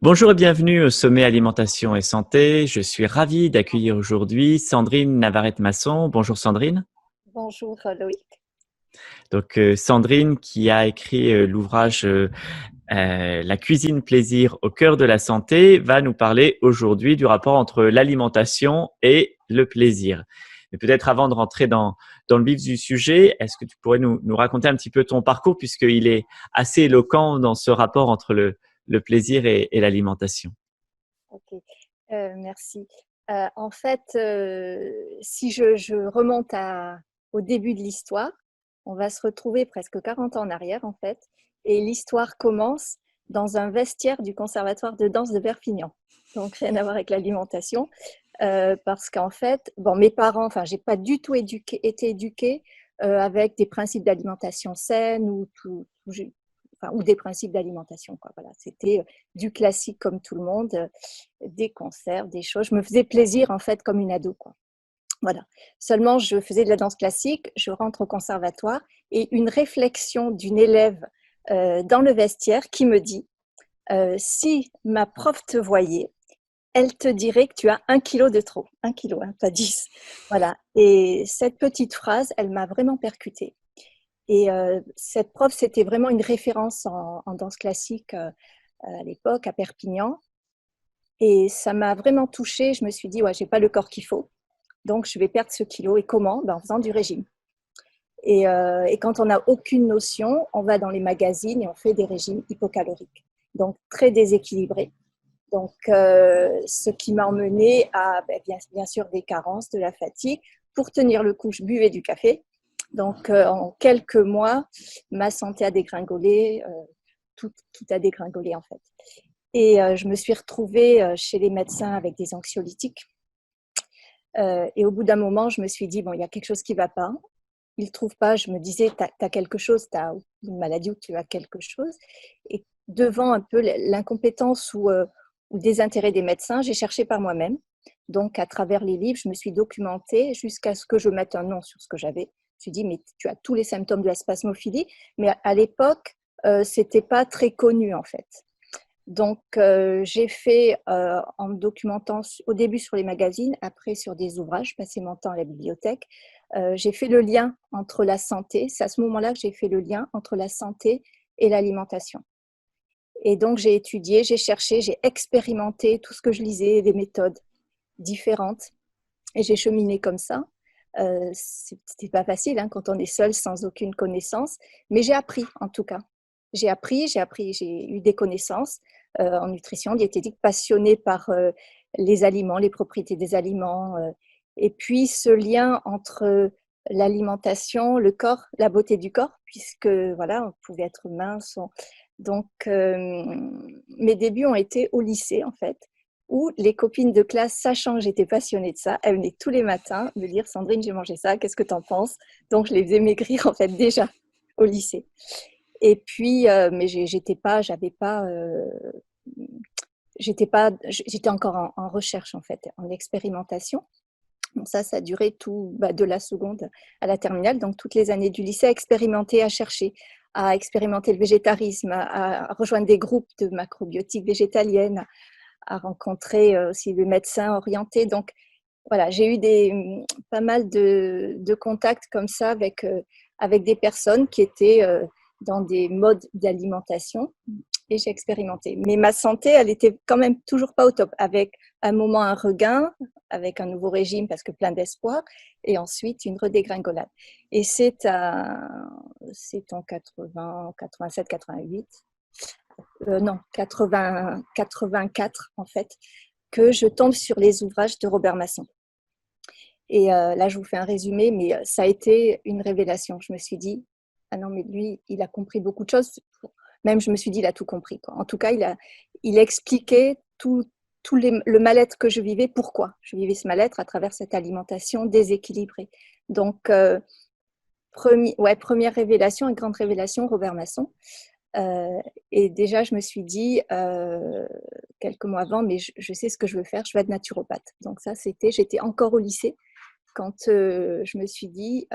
Bonjour et bienvenue au Sommet Alimentation et Santé. Je suis ravi d'accueillir aujourd'hui Sandrine Navarrete-Masson. Bonjour Sandrine. Bonjour Loïc. Sandrine qui a écrit l'ouvrage La cuisine plaisir au cœur de la santé va nous parler aujourd'hui du rapport entre l'alimentation et le plaisir. Mais peut-être avant de rentrer dans le vif du sujet, est-ce que tu pourrais nous raconter un petit peu ton parcours puisqu'il est assez éloquent dans ce rapport entre le plaisir et l'alimentation. Ok, merci. En fait, si je remonte au début de l'histoire, on va se retrouver presque 40 ans en arrière en fait, et l'histoire commence dans un vestiaire du Conservatoire de danse de Perpignan. Donc rien à voir avec l'alimentation, parce qu'en fait, bon, mes parents, enfin, j'ai pas du tout été éduquée avec des principes d'alimentation saine ou des principes d'alimentation, quoi. Voilà, c'était du classique comme tout le monde, des conserves, des choses. Je me faisais plaisir en fait comme une ado, quoi. Voilà. Seulement, je faisais de la danse classique, je rentre au conservatoire et une réflexion d'une élève dans le vestiaire qui me dit si ma prof te voyait, elle te dirait que tu as 1 kilo de trop. 1 kilo, hein, pas 10. Voilà. Et cette petite phrase, elle m'a vraiment percutée. Et cette prof, c'était vraiment une référence en danse classique à l'époque, à Perpignan. Et ça m'a vraiment touchée. Je me suis dit, ouais, j'ai pas le corps qu'il faut. Donc, je vais perdre ce kilo. Et comment? Ben, en faisant du régime. Et quand on n'a aucune notion, on va dans les magazines et on fait des régimes hypocaloriques. Donc, très déséquilibrés. Donc, ce qui m'a emmené à, ben, bien sûr, des carences, de la fatigue. Pour tenir le coup, je buvais du café. Donc, en quelques mois, ma santé a dégringolé, tout a dégringolé en fait. Et je me suis retrouvée chez les médecins avec des anxiolytiques. Et au bout d'un moment, je me suis dit, bon, il y a quelque chose qui ne va pas. Ils ne trouvent pas. Je me disais, tu as quelque chose, tu as une maladie ou tu as quelque chose. Et devant un peu l'incompétence ou désintérêt des médecins, j'ai cherché par moi-même. Donc, à travers les livres, je me suis documentée jusqu'à ce que je mette un nom sur ce que j'avais. Je me suis dit, mais tu as tous les symptômes de la spasmophilie. Mais à l'époque, ce n'était pas très connu, en fait. Donc, j'ai fait, en me documentant au début sur les magazines, après sur des ouvrages, passé mon temps à la bibliothèque, j'ai fait le lien entre la santé. C'est à ce moment-là que j'ai fait le lien entre la santé et l'alimentation. Et donc, j'ai étudié, j'ai cherché, j'ai expérimenté tout ce que je lisais, des méthodes différentes. Et j'ai cheminé comme ça. C'était pas facile hein, quand on est seul sans aucune connaissance, mais j'ai appris en tout cas. J'ai eu des connaissances en nutrition, diététique, passionnée par les aliments, les propriétés des aliments, et puis ce lien entre l'alimentation, le corps, la beauté du corps, puisque voilà, on pouvait être mince. Donc, mes débuts ont été au lycée en fait où les copines de classe, sachant que j'étais passionnée de ça, elles venaient tous les matins me dire Sandrine, j'ai mangé ça, qu'est-ce que tu en penses? Donc je les faisais maigrir en fait déjà au lycée. Et puis, mais j'étais encore en recherche en fait, en expérimentation. Donc ça a duré tout de la seconde à la terminale, donc toutes les années du lycée, à expérimenter, à chercher, à expérimenter le végétarisme, à rejoindre des groupes de macrobiotique végétalienne, à rencontrer aussi des médecins orientés. Donc, voilà, j'ai eu pas mal de contacts comme ça avec des personnes qui étaient dans des modes d'alimentation et j'ai expérimenté. Mais ma santé, elle était quand même toujours pas au top, avec un moment un regain, avec un nouveau régime parce que plein d'espoir, et ensuite une redégringolade. Et c'est en 80, 87, 88 non, 80, 84 en fait, que je tombe sur les ouvrages de Robert Masson. Et là, je vous fais un résumé, mais ça a été une révélation. Je me suis dit, ah non, mais lui, il a compris beaucoup de choses. Même, je me suis dit, il a tout compris, quoi. En tout cas, il expliquait le mal-être que je vivais, pourquoi je vivais ce mal-être à travers cette alimentation déséquilibrée. Donc, première révélation, une grande révélation, Robert Masson. Et déjà, je me suis dit, quelques mois avant, mais je sais ce que je veux faire, je veux être naturopathe. Donc ça, j'étais encore au lycée quand je me suis dit,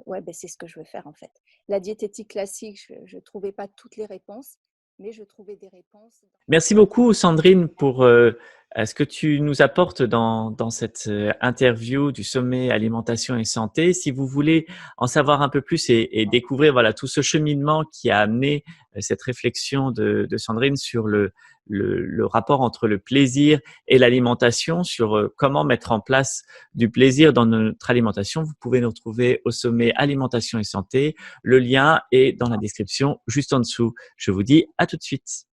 ouais, ben, c'est ce que je veux faire en fait. La diététique classique, je ne trouvais pas toutes les réponses. mais je trouvais des réponses. Merci beaucoup, Sandrine, pour ce que tu nous apportes dans cette interview du sommet alimentation et santé. Si vous voulez en savoir un peu plus et découvrir voilà tout ce cheminement qui a amené cette réflexion de Sandrine sur le rapport entre le plaisir et l'alimentation, sur comment mettre en place du plaisir dans notre alimentation, vous pouvez nous retrouver au sommet alimentation et santé. Le lien est dans la description juste en dessous. Je vous dis à tout de suite.